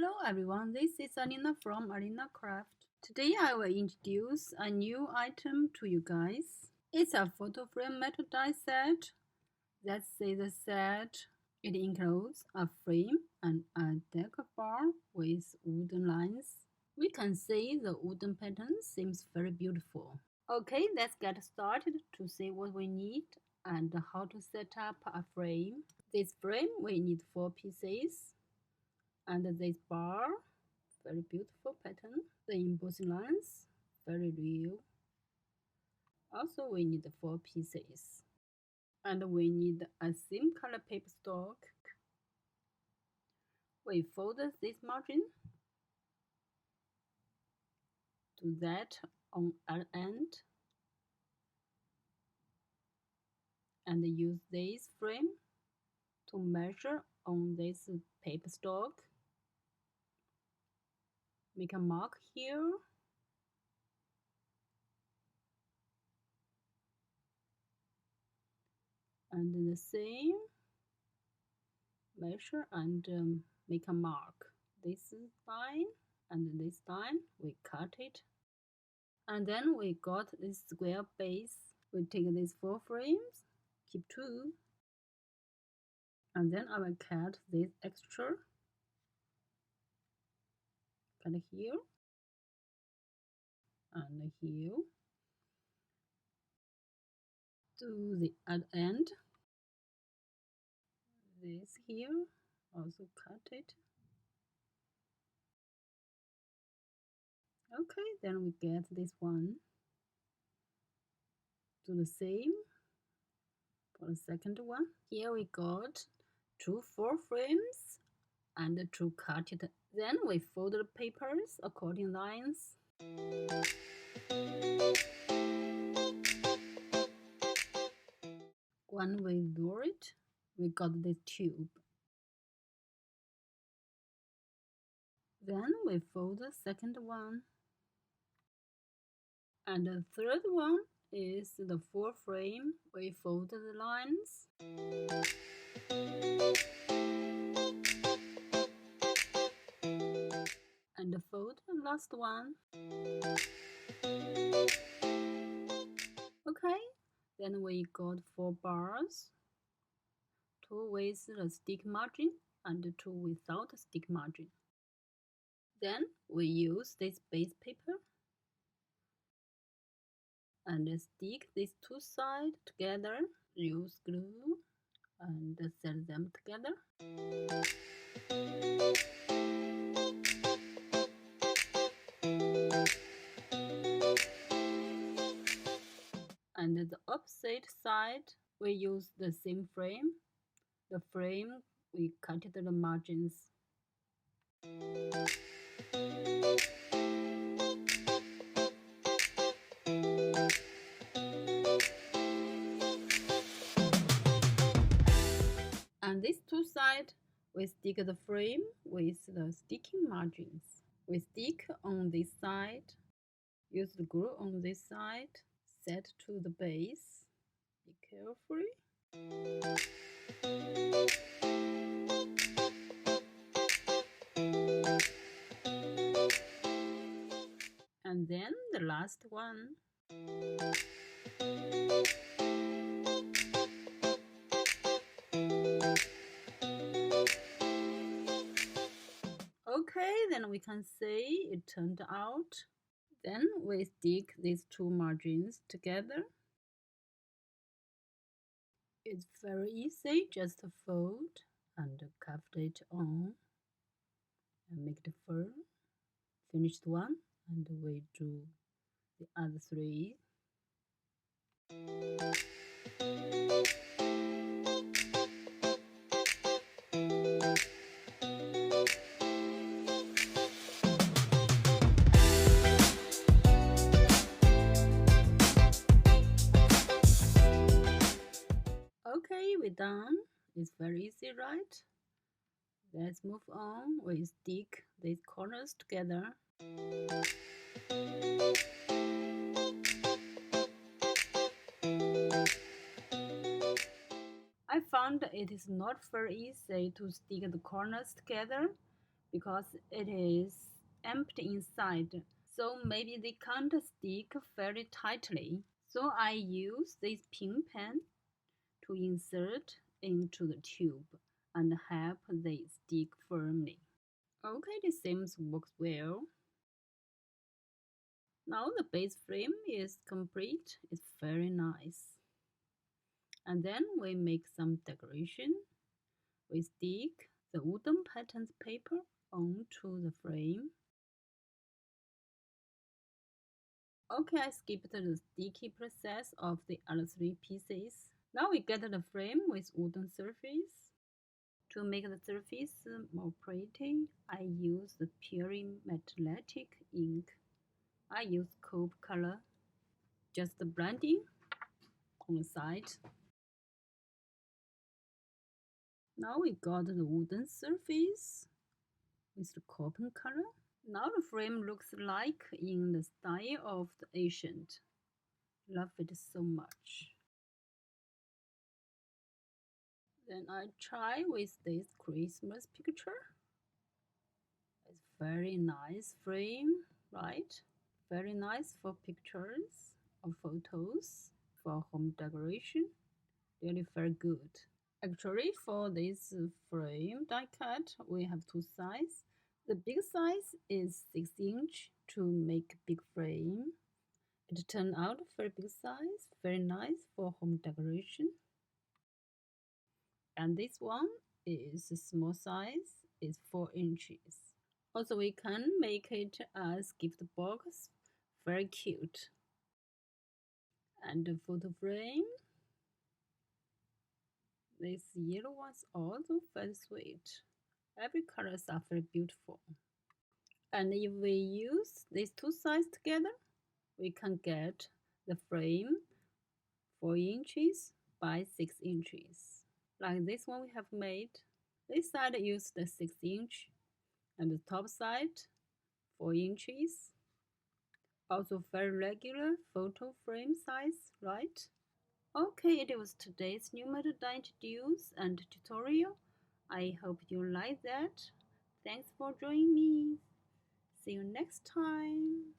Hello everyone, this is Alina from ALINACRAFT. Today I will introduce a new item to you guys. It's a photo frame metal die set. That's the set. It includes a frame and a deco bar with wooden lines. We can see the wooden pattern seems very beautiful. Okay, let's get started to see what we need and how to set up a frame. This frame we need 4 pieces. And this bar, very beautiful pattern. The embossing lines, very real. Also, we need 4 pieces. And we need a same color paper stock. We fold this margin to that on an end. And use this frame to measure on this paper stock. Make a mark here. And the same measure and make a mark. This line and this line, we cut it. And then we got this square base. We take these 4 frames, keep 2. And then I will cut this extra. Cut here and here. To the other end. This here, also cut it. Okay, then we get this one. Do the same for the second one. Here we got 2 4 frames and 2 cut it. Then we fold the papers according lines. When we roll it, we got this tube. Then we fold the second one. And the third one is the 4 frame. We fold the lines. And fold the last one. Okay, then we got 4 bars. 2 with the stick margin and 2 without stick margin. Then we use this base paper and stick these 2 sides together. Use glue and set them together. And the opposite side, we use the same frame. The frame, we cut the margins. And these 2 sides, we stick the frame with the sticking margins. We stick on this side, use the glue on this side, set to the base. Be carefully. And then the last one. Okay, then we can see it turned out. Then we stick these 2 margins together. It's very easy, just fold and cuff it on and make the fur. Finished one, and we do the other 3. Okay, we're done. It's very easy, right? Let's move on. We stick these corners together. I found it is not very easy to stick the corners together because it is empty inside, so maybe they can't stick very tightly. So I use this pin pen to insert into the tube and help they stick firmly. Okay, this seems works well. Now the base frame is complete. It's very nice. And then we make some decoration. We stick the wooden pattern paper onto the frame. Okay, I skipped the sticky process of the other three pieces. Now we get the frame with wooden surface. To make the surface more pretty, I use the pure metallic ink. I use cope color, just blending on the side. Now we got the wooden surface with the copper color. Now the frame looks like in the style of the ancient. Love it so much. Then I try with this Christmas picture. It's very nice frame, right? Very nice for pictures or photos for home decoration. Really very good. Actually, for this frame die cut, we have two sizes. The big size is 6" to make big frame. It turned out very big size, very nice for home decoration. And this one is a small size, is 4". Also, we can make it as gift box, very cute. And the photo frame, this yellow one's also very sweet. Every colors are very beautiful. And if we use these two sides together, we can get the frame 4" by 6". Like this one we have made. This side used the 6" and the top side 4". Also very regular photo frame size, right? Okay, it was today's new method I introduced and tutorial. I hope you like that. Thanks for joining me. See you next time.